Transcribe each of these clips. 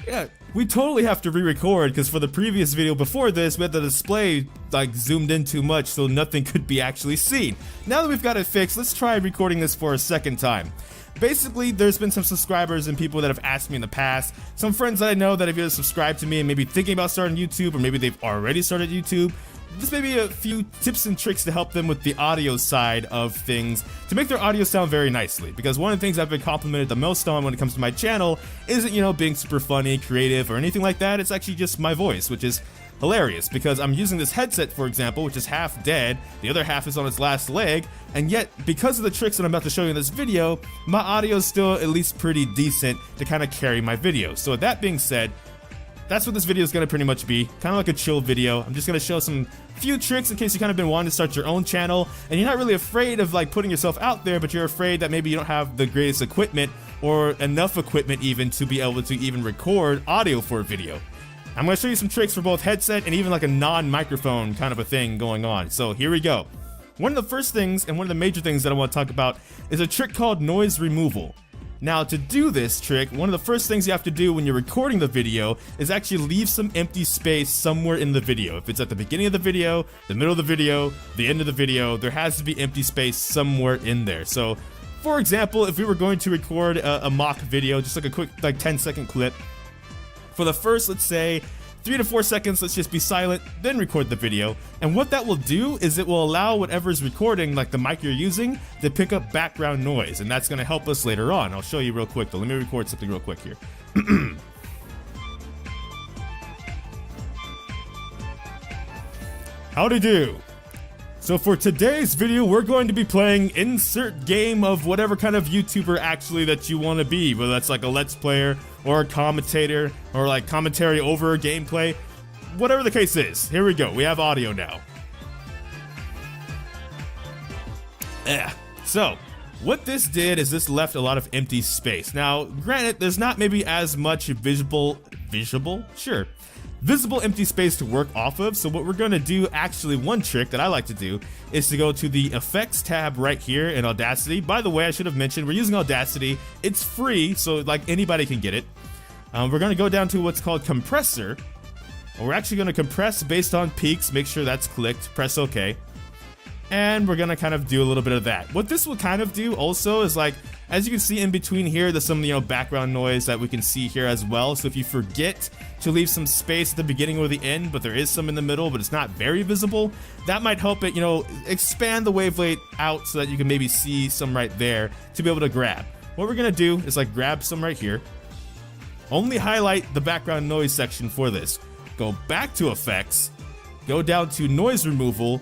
Yeah, we totally have to re-record because for the previous video before this, we had the display like zoomed in too much so nothing could be actually seen. Now that we've got it fixed, let's try recording this for a second time. Basically, there's been some subscribers and people that have asked me in the past, some friends that I know that have either subscribed to me and maybe thinking about starting YouTube, or maybe they've already started YouTube. This may be a few tips and tricks to help them with the audio side of things to make their audio sound very nicely. Because one of the things I've been complimented the most on when it comes to my channel isn't, being super funny, creative, or anything like that. It's actually just my voice, which is hilarious because I'm using this headset, for example, which is half dead, the other half is on its last leg, and yet because of the tricks that I'm about to show you in this video, my audio is still at least pretty decent to kind of carry my video. So with that being said, that's what this video is going to pretty much be, kind of like a chill video. I'm just going to show some few tricks in case you kind of been wanting to start your own channel and you're not really afraid of like putting yourself out there, but you're afraid that maybe you don't have the greatest equipment or enough equipment even to be able to even record audio for a video. I'm going to show you some tricks for both headset and even like a non-microphone kind of a thing going on. So here we go. One of the first things and one of the major things that I want to talk about is a trick called noise removal. Now, to do this trick, one of the first things you have to do when you're recording the video is actually leave some empty space somewhere in the video. If it's at the beginning of the video, the middle of the video, the end of the video, there has to be empty space somewhere in there. So, for example, if we were going to record a mock video, just like a quick 10-second clip, for the first, let's say, 3 to 4 seconds, let's just be silent, then record the video. And what that will do is it will allow whatever's recording, like the mic you're using, to pick up background noise, and that's going to help us later on. I'll show you real quick though. Let me record something real quick here. Howdy do. So for today's video, we're going to be playing insert game of whatever kind of YouTuber actually that you want to be, whether that's like a Let's Player or a commentator or like commentary over gameplay, whatever the case is. Here we go. We have audio now. So what this did is this left a lot of empty space. Now, granted, there's not maybe as much visible empty space to work off of. So what we're going to do, actually one trick that I like to do is to go to the effects tab right here in Audacity. By the way, I should have mentioned we're using Audacity. It's free, so like anybody can get it. We're going to go down to what's called compressor. We're actually going to compress based on peaks. Make sure that's clicked, press OK. And we're going to kind of do a little bit of that. What this will kind of do also is like, as you can see in between here, there's some background noise that we can see here as well. So if you forget to leave some space at the beginning or the end, but there is some in the middle, but it's not very visible, that might help it, expand the wavelength out so that you can maybe see some right there to be able to grab. What we're going to do is like grab some right here, only highlight the background noise section for this. Go back to effects, go down to noise removal,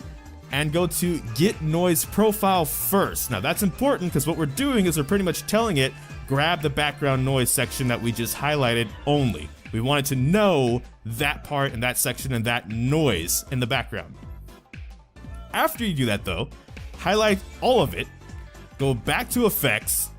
and go to get noise profile first. Now that's important because what we're doing is we're pretty much telling it, grab the background noise section that we just highlighted only. We want it to know that part and that section and that noise in the background. After you do that though, highlight all of it, go back to effects,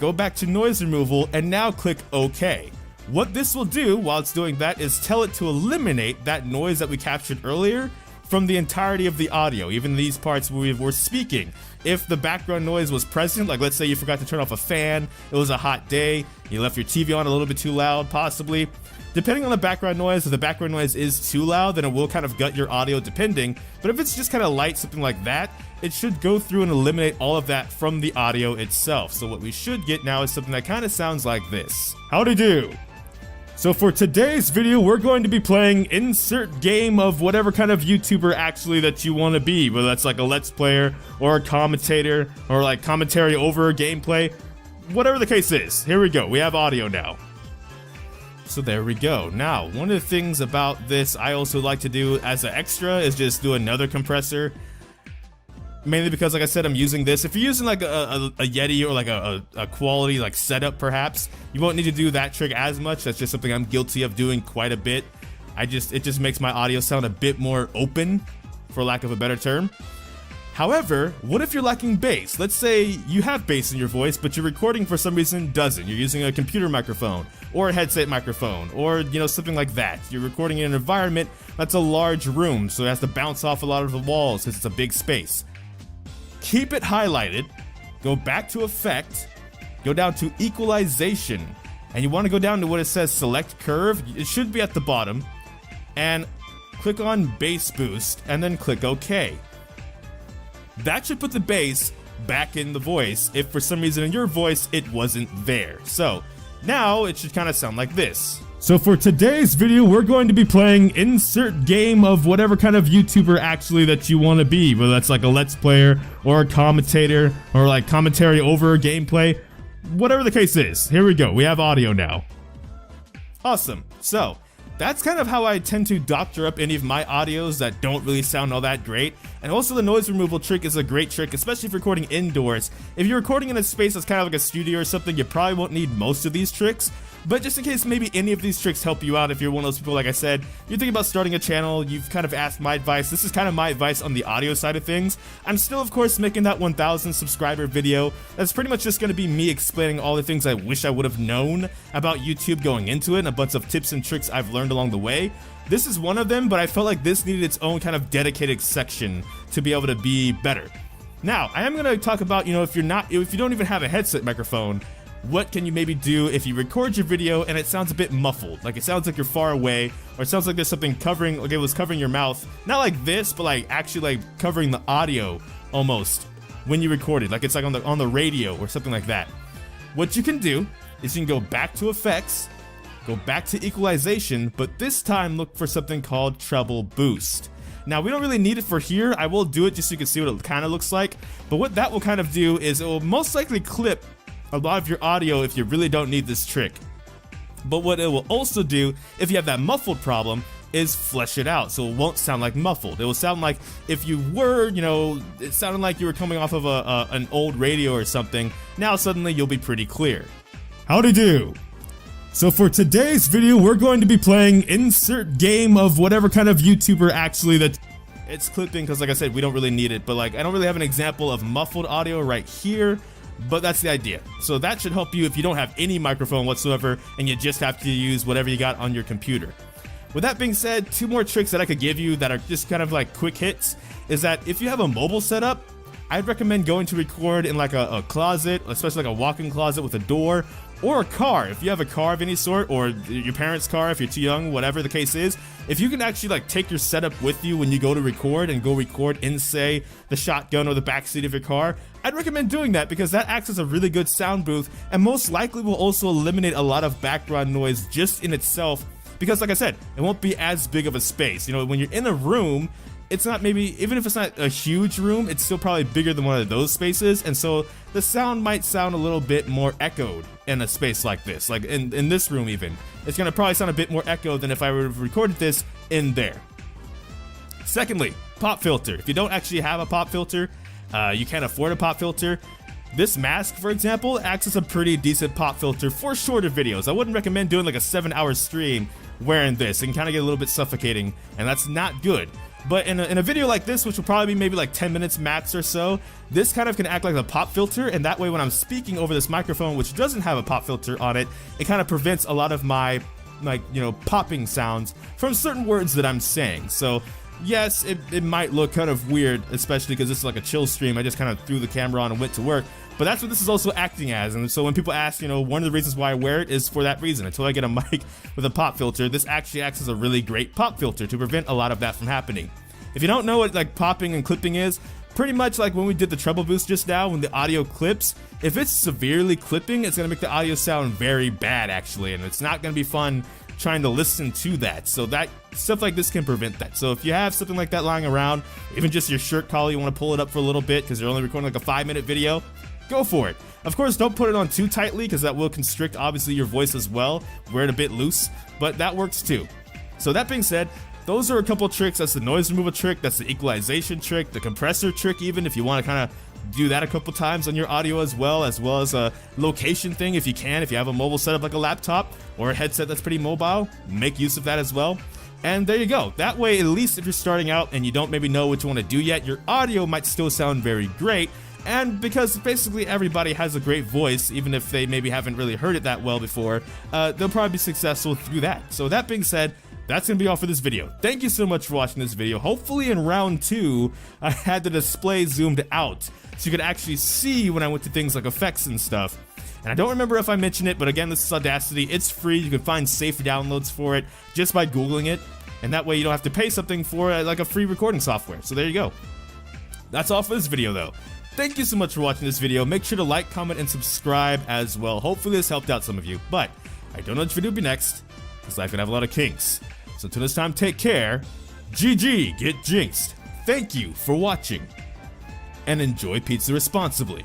go back to noise removal, and now click OK. What this will do while it's doing that is tell it to eliminate that noise that we captured earlier from the entirety of the audio, even these parts where we're speaking. If the background noise was present, like let's say you forgot to turn off a fan, it was a hot day, you left your TV on a little bit too loud possibly, depending on the background noise, if the background noise is too loud, then it will kind of gut your audio depending, but if it's just kind of light, something like that, it should go through and eliminate all of that from the audio itself. So what we should get now is something that kind of sounds like this. Howdy do. So for today's video, we're going to be playing insert game of whatever kind of YouTuber actually that you want to be, whether that's like a Let's Player or a commentator or like commentary over gameplay, whatever the case is. Here we go. We have audio now. So there we go. Now, one of the things about this I also like to do as an extra is just do another compressor. Mainly because, like I said, I'm using this. If you're using like a Yeti or like a quality like setup, perhaps you won't need to do that trick as much. That's just something I'm guilty of doing quite a bit. It just makes my audio sound a bit more open, for lack of a better term. However, what if you're lacking bass? Let's say you have bass in your voice, but your recording for some reason doesn't. You're using a computer microphone or a headset microphone or something like that. You're recording in an environment that's a large room, so it has to bounce off a lot of the walls because it's a big space. Keep it highlighted, go back to effect, go down to equalization, and you want to go down to what it says select curve. It should be at the bottom, and click on bass boost and then click OK. That should put the bass back in the voice if for some reason in your voice it wasn't there. So now it should kind of sound like this. So for today's video, we're going to be playing insert game of whatever kind of YouTuber actually that you want to be, whether that's like a Let's Player or a commentator or like commentary over gameplay, whatever the case is. Here we go. We have audio now. Awesome. So that's kind of how I tend to doctor up any of my audios that don't really sound all that great. And also the noise removal trick is a great trick, especially if you're recording indoors. If you're recording in a space that's kind of like a studio or something, you probably won't need most of these tricks. But just in case maybe any of these tricks help you out, if you're one of those people, like I said, you're thinking about starting a channel, you've kind of asked my advice, this is kind of my advice on the audio side of things. I'm still, of course, making that 1,000 subscriber video. That's pretty much just going to be me explaining all the things I wish I would have known about YouTube going into it, and a bunch of tips and tricks I've learned along the way. This is one of them, but I felt like this needed its own kind of dedicated section to be able to be better. Now, I am going to talk about, if you don't even have a headset microphone, what can you maybe do if you record your video and it sounds a bit muffled? Like it sounds like you're far away, or it sounds like there's something covering, like it was covering your mouth. Not like this, but like actually like covering the audio almost when you record it. Like it's like on the radio or something like that. What you can do is you can go back to effects, go back to equalization, but this time look for something called treble boost. Now, we don't really need it for here. I will do it just so you can see what it kind of looks like. But what that will kind of do is it will most likely clip a lot of your audio if you really don't need this trick. But what it will also do, if you have that muffled problem, is flesh it out so it won't sound like muffled. It will sound like if you were, it sounded like you were coming off of an old radio or something. Now suddenly you'll be pretty clear. Howdy do. So for today's video, we're going to be playing insert game of whatever kind of YouTuber actually that it's clipping, because like I said, we don't really need it. But like I don't really have an example of muffled audio right here. But that's the idea. So that should help you if you don't have any microphone whatsoever and you just have to use whatever you got on your computer. With that being said, two more tricks that I could give you that are just kind of like quick hits is that if you have a mobile setup, I'd recommend going to record in like a closet, especially like a walk-in closet with a door, or a car. If you have a car of any sort, or your parents' car if you're too young, whatever the case is, if you can actually like take your setup with you when you go to record and go record in, say, the shotgun or the backseat of your car, I'd recommend doing that because that acts as a really good sound booth and most likely will also eliminate a lot of background noise just in itself, because like I said, it won't be as big of a space. When you're in a room, it's not, maybe even if it's not a huge room, it's still probably bigger than one of those spaces, and so the sound might sound a little bit more echoed in a space like this, like in this room even. It's gonna probably sound a bit more echoed than if I would have recorded this in there. Secondly, pop filter. If you don't actually have a pop filter, you can't afford a pop filter, this mask, for example, acts as a pretty decent pop filter for shorter videos. I wouldn't recommend doing like a 7-hour stream wearing this. It can kind of get a little bit suffocating, and that's not good. But in a video like this, which will probably be maybe like 10 minutes max or so, this kind of can act like a pop filter, and that way when I'm speaking over this microphone, which doesn't have a pop filter on it, it kind of prevents a lot of my, popping sounds from certain words that I'm saying. So yes, it might look kind of weird, especially because this is like a chill stream. I just kind of threw the camera on and went to work. But that's what this is also acting as. And so when people ask, one of the reasons why I wear it is for that reason. Until I get a mic with a pop filter, this actually acts as a really great pop filter to prevent a lot of that from happening. If you don't know what like popping and clipping is, pretty much like when we did the treble boost just now, when the audio clips, if it's severely clipping, it's going to make the audio sound very bad actually, and it's not going to be fun trying to listen to that. So that stuff like this can prevent that. So if you have something like that lying around, even just your shirt collar, you want to pull it up for a little bit because you're only recording like a 5-minute video, go for it. Of course, don't put it on too tightly because that will constrict obviously your voice as well. Wear it a bit loose, but that works too. So that being said, those are a couple tricks. That's the noise removal trick, that's the equalization trick, the compressor trick, even if you want to kind of do that a couple times on your audio as well as a location thing if you can. If you have a mobile setup like a laptop or a headset that's pretty mobile, make use of that as well. And there you go. That way, at least if you're starting out and you don't maybe know what you want to do yet, your audio might still sound very great. And because basically everybody has a great voice, even if they maybe haven't really heard it that well before, they'll probably be successful through that. So that being said, that's going to be all for this video. Thank you so much for watching this video. Hopefully in round 2, I had the display zoomed out so you could actually see when I went to things like effects and stuff. And I don't remember if I mentioned it, but again, this is Audacity. It's free. You can find safe downloads for it just by Googling it. And that way you don't have to pay something for like a free recording software. So there you go. That's all for this video though. Thank you so much for watching this video. Make sure to like, comment, and subscribe as well. Hopefully this helped out some of you. But I don't know which video will be next, because life can have a lot of kinks. So until this time, take care. GG, get jinxed. Thank you for watching. And enjoy pizza responsibly.